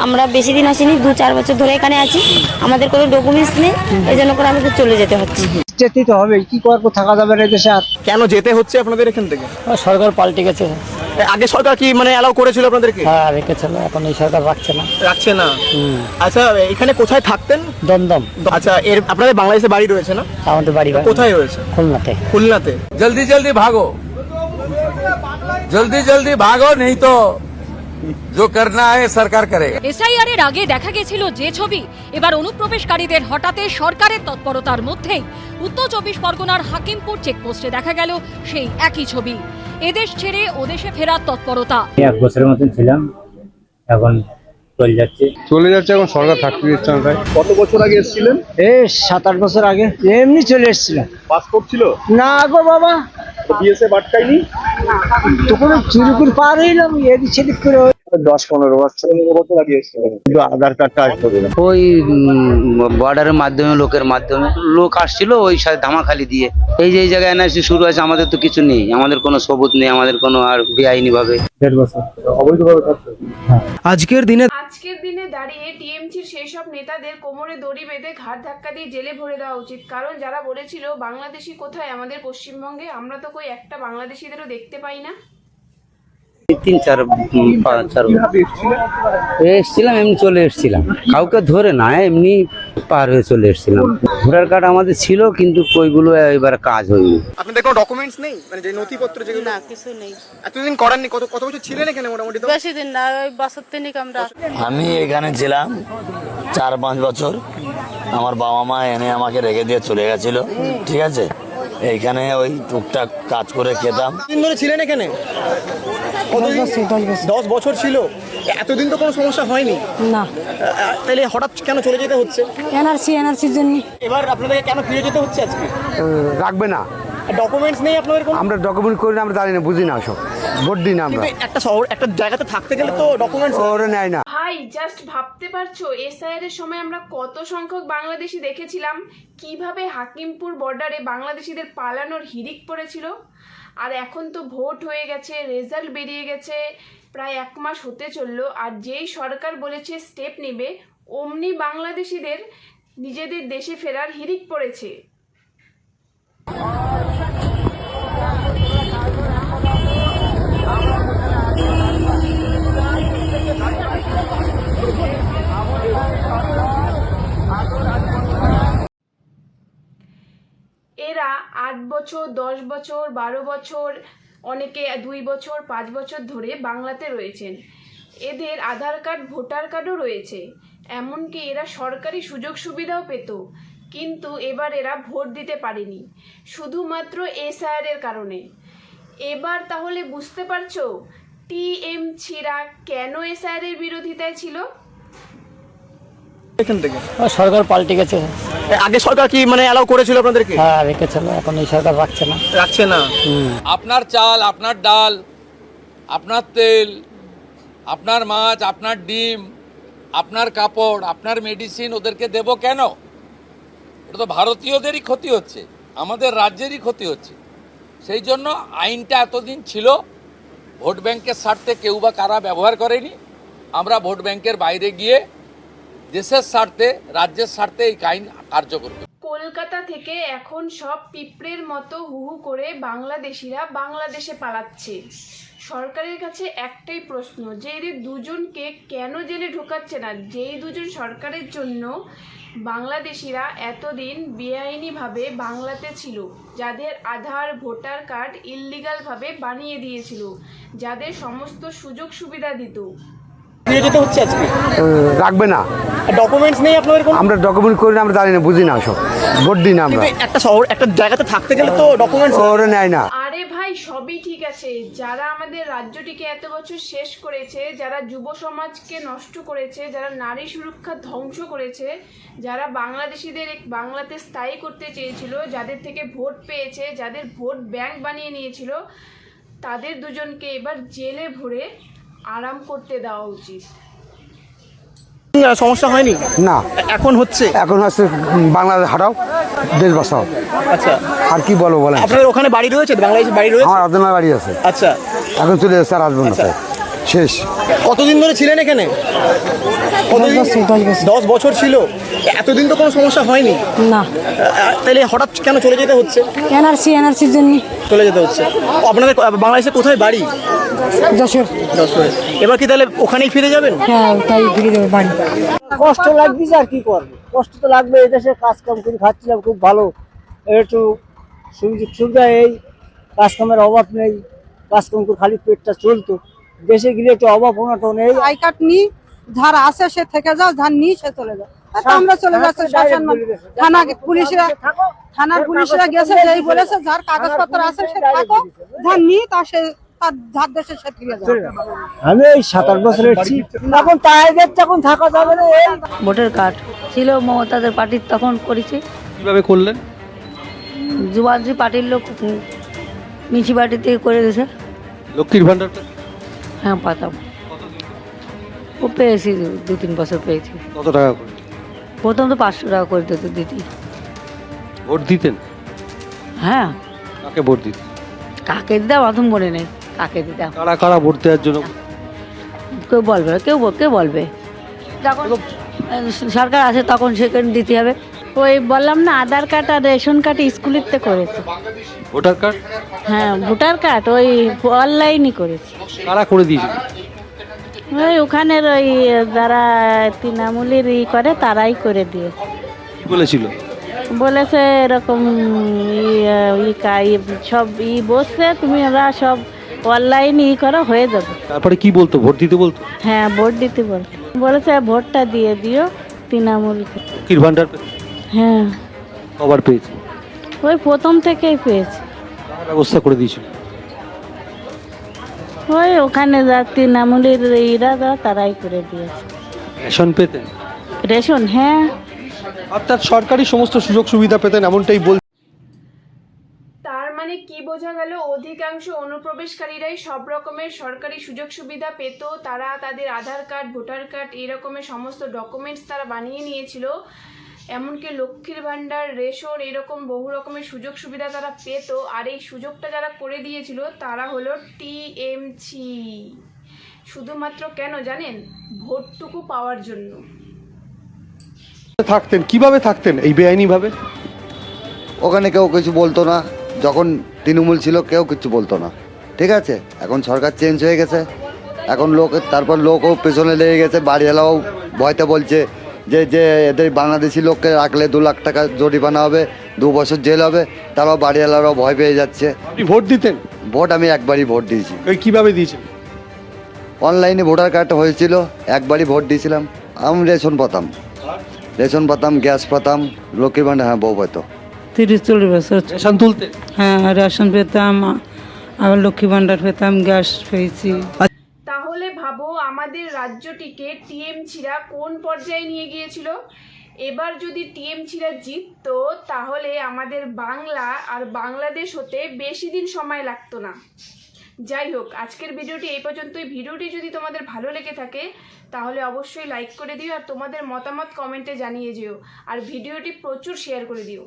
আমরা বেশি দিন আসিনি, 2-4 বছর ধরে এখানে আছি। আমাদের কোনো ডকুমেন্টস নেই, এই জন্য করে আমাদের চলে যেতে হচ্ছে। যেতেই তো হবে, কি করবো, থাকা যাবে না দেশে। আর কেন যেতে হচ্ছে আপনাদের এখান থেকে? সরকার পাল্টে গেছে। আগে সরকার কি মানে অ্যালাউ করেছিল আপনাদেরকে? হ্যাঁ রেখেছিল, এখন এই সরকার রাখছে না। আচ্ছা, এখানে কোথায় থাকতেন? দমদম। আচ্ছা, আপনাদের বাংলাদেশে বাড়ি রয়েছে না? আমাদের বাড়ি কোথায় রয়েছে? খুলনাতে। जल्दी जल्दी भागो, जल्दी जल्दी भागो, नहीं तो जो करना है सरकार करेगा। এসআইআর এর আগে দেখা গেছিল যে ছবি, এবার অনুপ্রবেশকারীদের হঠাতে সরকারের তৎপরতার মধ্যেই উত্তর 24 পরগনার হাকিমপুর চেকপোস্টে দেখা গেল সেই একই ছবি। এদেশ ছেড়ে ওদেশে ফেরার তৎপরতা। 1 বছরের মতন ছিলাম, এখন চলে যাচ্ছে। এখন সরকার থাকতে দিচ্ছে না। তাই কত বছর আগে এসেছিলেন? 7-8 বছর আগে এমনি চলে এসেছিলাম। পাসপোর্ট ছিল না গো বাবা, বিএসএফ আটকায়নি তখন চুরি করে পার হইলাম, এদিক সেদিক করে। 10-15 বছর আগে এসেছিলেন। আধার কার্ডটা আসতে দিলাম। ওই বর্ডারের মাধ্যমে, লোকের মাধ্যমে লোক আসছিল, ওই সাথে ধামাখালি দিয়ে এই যে এই জায়গায় এনআরসি শুরু আছে। আমাদের তো কিছু নেই, আমাদের কোনো সবুত নেই, আমাদের কোনো আর বেআইনি ভাবে 1.5 বছর অবৈধভাবে থাকছে। আজকের দিনে দাঁড়িয়ে টিএমসির সেই সব নেতাদের কোমরে দড়ি বেঁধে ঘাট ধাক্কা দিয়ে জেলে ভরে দেওয়া উচিত। কারণ যারা বলেছিল বাংলাদেশি কোথায় আমাদের পশ্চিমবঙ্গে, আমরা তো কই একটা বাংলাদেশিদেরও দেখতে পাই না। 3-4 এসছিলাম, এমনি চলে এসছিলাম, কাউকে ধরে না, এমনি পার হয়ে চলে এসছিলাম। ভোটার কার্ড আমাদের ছিল, কিন্তু ওইগুলো এবার কাজ হয়নি। আপনাদের কোনো ডকুমেন্টস নেই, মানে যে নথিপত্র যেগুলো? না, কিছু নেই। এতদিন করেননি? কত বছর ছিলেন এখানে? মোটামুটি তো বেশি দিন না, ওই বছর তিনিক আমরা। আমি এখানে ছিলাম 4-5 বছর। আমার বাবা মা এনে আমাকে রেখে দিয়ে চলে গেছিল, ঠিক আছে। এইখানে ওই টুকটাক কাজ করে খেতাম। দিন ধরে ছিলেন এখানে? 10 বছর ছিল। এতদিন তো কোনো সমস্যা হয়নি না, তাহলে হঠাৎ কেন চলে যেতে হচ্ছে? এনআরসির জন্য। এবার আপনাদেরকে কেন ফিরে যেতে হচ্ছে আজকে? রাখবে না, ডকুমেন্টস নেই আপনাদের কোনো? আমরা ডকুমেন্ট করি না, আমরা জানি না, বুঝি না, সব ভোট দিই না আমরা। একটা শহর, একটা জায়গাতে থাকতে গেলে তো ডকুমেন্টস শহরে নেয় না। ভাই জাস্ট ভাবতে পারছো, এসআইআর এর সময় আমরা কত সংখ্যক বাংলাদেশি দেখেছিলাম, কিভাবে হাকিমপুর বর্ডারে বাংলাদেশিদের পালানোর হিড়িক পড়েছিল। আর এখন তো ভোট হয়ে গেছে, রেজাল্ট বেরিয়ে গেছে, প্রায় 1 মাস হতে চললো। আর যেই সরকার বলেছে স্টেপ নেবে, অমনি বাংলাদেশিদের নিজেদের দেশে ফেরার হিড়িক পড়েছে। এরা 8 বছর, 10 বছর, 12 বছর, অনেকে 2 বছর, 5 বছর ধরে বাংলাতে রয়েছেন। এদের আধার কার্ড, ভোটার কার্ডও রয়েছে, এমনকি এরা সরকারি সুযোগ সুবিধাও পেত। কিন্তু এবার এরা ভোট দিতে পারেনি, শুধুমাত্র এসআইআর এর কারণে। এবার তাহলে বুঝতে পারছো টিএমসিরা কেন এসআইআর এর বিরোধিতায় ছিল? এখান থেকে সরকার পাল্টে গেছে। আগে সরকার কি মানে অ্যালাউ করেছিল আপনাদেরকে? হ্যাঁ রেখেছিল, এখন এই সরকার রাখছে না। আপনার চাল, আপনার ডাল, আপনার তেল, আপনার মাছ, আপনার ডিম, আপনার কাপড়, আপনার মেডিসিন ওদেরকে দেব কেন? এটা তো ভারতীয়দেরই ক্ষতি হচ্ছে, আমাদের রাজ্যেরই ক্ষতি হচ্ছে। সেই জন্য আইনটা এতদিন ছিল, ভোট ব্যাংকের স্বার্থে কেউ বা কারা ব্যবহার করেনি। আমরা ভোট ব্যাংকের বাইরে গিয়ে দেশের স্বার্থে, রাজ্যের স্বার্থে এই আইন কার্যকর করি। কলকাতা থেকে এখন সব পিঁপড়ের মতো হুহু করে বাংলাদেশিরা বাংলাদেশে পালাচ্ছে। সরকারের কাছে একটাই প্রশ্ন, যে এদের দুজনকে কেন জেলে ঢোকাচ্ছে না? যেই দুজন সরকারের জন্য বাংলাদেশিরা এতদিন বেআইনিভাবে বাংলাতে ছিল, যাদের আধার, ভোটার কার্ড ইল্লিগালভাবে বানিয়ে দিয়েছিল, যাদের সমস্ত সুযোগ সুবিধা দিত। ফিরে যেতে হচ্ছে আজকে। রাখবে না, ডকুমেন্টস নেই আপনাদের কোনো? আমরা ডকুমেন্ট করি না, আমরা জানি না, বুঝি না, সব ভোট দিই না আমরা। একটা শহর, একটা জায়গাতে থাকতে গেলে তো ডকুমেন্টস শহরে নেয় না। আরে ভাই সবই ঠিক আছে, যারা আমাদের রাজ্যটিকে এত বছর শেষ করেছে, যারা যুব সমাজকে নষ্ট করেছে, যারা নারী সুরক্ষা ধ্বংস করেছে, যারা বাংলাদেশিদের বাংলাতে স্থায়ী করতে চেয়েছিল, যাদের থেকে ভোট পেয়েছে, যাদের ভোট ব্যাংক বানিয়ে নিয়েছিল, তাদের দুজনকে এবার জেলে ভরে আরাম করতে দেওয়া উচিত। সমস্যা হয়নি না, এখন হচ্ছে বাংলাদেশ হারাও, দেশ বাঁচাও। আচ্ছা, আর কি বলবো বলেন? আপনাদের ওখানে বাড়ি রয়েছে, বাংলাদেশে বাড়ি রয়েছে? আমার আপনার বাড়ি আছে। আচ্ছা, এখন চলে যাচ্ছে, আর আসবেন না। শেষ। কতদিন ধরে ছিলেন এখানে? কতদিন? 10 বছর ছিল। এতদিন তো কোনো সমস্যা হয়নি না, তাহলে হঠাৎ কেন চলে যেতে হচ্ছে? এনআরসির জন্য চলে যেতে হচ্ছে। আপনাদের বাংলাদেশে কোথায় বাড়ি? যশোর। যশোরে। এবার কি তাহলে ওখানেই ফিরে যাবেন? হ্যাঁ, তাই ফিরে যাবে বাড়ি। কষ্ট লাগতেছে, আর কি করবো, কষ্ট তো লাগবে। এদেশে কাজ কাম করে খাচ্ছিলাম খুব ভালো, একটু সুযোগ সুবিধা, এই কাজকামের অভাব নেই, কাজকাম করে খালি পেটটা চলতো। দেশে গেলে একটু অভাব অনটন নেই। আই কার্ড নি, যার আছে সে থেকে যাও, যার নি সে চলে যাও। আমরা চলে যাচ্ছি শাসন, থানা থানার পুলিশরা গেছে, যেই বলেছে যার কাগজপত্র আছে সে থাকো, যার নি তা সে তার যার দেশে সে ফিরে যাবে। আমি এই 7-8 বছর এসেছি, তখন তাইদের তখন থাকা যাবে না। এই ভোটার কার্ড ছিল মমতাদের পার্টির, তখন করেছে। কিভাবে করলেন? যুবাজি পার্টির লোক মিউনিসিপালিটি থেকে করে দিয়েছে। লক্ষ্মীর ভান্ডার হ্যাঁ, পাতাম। ও পেয়েছি, 2-3 বছর পেয়েছি। কত টাকা করে? প্রথম তো 500 টাকা করে দিত দিদি। ভোট দিতেন? হ্যাঁ। কাকে ভোট দিতেন? কাকে দিতাম অত মনে নেই, কাকে দিতাম। কারা কারা ভোট দেওয়ার জন্য? কেউ বলবে না, কেউ বলবে। যখন সরকার আসে তখন সেখানে দিতে হবে। ওই বললাম না, আধার কার্ড আর রেশন কার্ড স্কুলেতে করেছে। Voter card? হ্যাঁ, ভোটার কার্ড ওই অনলাইনই করেছে। কারা করে দিয়েছে? ওই ওখানের ওই যারা তৃণমূলের করে তারাই করে দিয়েছে। কি বলেছিল? বলেছে এরকম সব বসছে, তুমি ওরা সব অনলাইন করো, হয়ে যাবে। তারপরে কি বলতো? ভোট দিতে বলতো? হ্যাঁ, ভোট দিতে বলেছে ভোটটা দিয়ে দিও তৃণমূলকে। লক্ষ্মীর ভান্ডার? হ্যাঁ, কবার পেয়েছে? ওই প্রথম থেকেই পেয়েছে। ব্যবস্থা করে দিয়েছিল? ওই ওখানে যা তৃণমূলের এরা তারাই করে দিয়েছে। রেশন পেতেন? রেশন, হ্যাঁ। অর্থাৎ সরকারি সমস্ত সুযোগ সুবিধা পেতেন, এমনটাই বল। তার মানে কি বোঝা গেল? অধিকাংশ অনুপ্রবেশকারীরাই সব রকমের সরকারি সুযোগ সুবিধা পেত। তারা তাদের আধার কার্ড, ভোটার কার্ড এই রকমের সমস্ত ডকুমেন্টস তারা বানিয়ে নিয়েছিল। এমনকি লক্ষ্মীর ভাণ্ডার, রেশন এরকম বহু রকমের সুযোগ সুবিধা তারা পেত। আর এই সুযোগটা যারা করে দিয়েছিল তারা হলো টিএমসি। শুধুমাত্র কেন জানেন? ভোটটুকু পাওয়ার জন্য। থাকতেন কিভাবে? থাকতেন এই বেআইনি ভাবে? ওখানে কেউ কিছু বলতো না, যখন তৃণমূল ছিল কেউ কিছু বলতো না, ঠিক আছে। এখন সরকার চেঞ্জ হয়ে গেছে, এখন তারপর লোকও পেছনে লেগে গেছে। বাড়িওয়ালাও ভয়তে বলছে যে এদের বাংলাদেশি লোককে রাখলে 2 লাখ টাকা জরিমানা হবে, 2 বছর জেল হবে। তারাও বাড়িওয়ালারাও ভয় পেয়ে যাচ্ছে। আপনি ভোট দিতেন? ভোট আমি একবারই ভোট দিয়েছি। ওই কিভাবে দিয়েছেন? অনলাইনে ভোটার কার্ড হয়েছিল, একবারই ভোট দিয়েছিলাম। আমি রেশন পাতাম, গ্যাস পাতাম, লক্ষ্মীর ভাণ্ডার, হ্যাঁ, বউ পেতো। 30-40 বছর রেশন তুলতেন? হ্যাঁ, রেশন পেতাম, আবার লক্ষ্মী ভাণ্ডার পেতাম, গ্যাস পেয়েছি। তাহলে ভাবো আমাদের রাজ্যটিকে টিএমসিরা কোন পর্যায়ে নিয়ে গিয়েছিল। এবার যদি টিএমসিরা জিততো তাহলে আমাদের বাংলা আর বাংলাদেশ হতে বেশি দিন সময় লাগতো না। যাই হোক, আজকের ভিডিওটি এই পর্যন্তই। ভিডিওটি যদি তোমাদের ভালো লেগে থাকে তাহলে অবশ্যই লাইক করে দিও, আর তোমাদের মতামত কমেন্টে জানিয়ে যেও, আর ভিডিওটি প্রচুর শেয়ার করে দিও।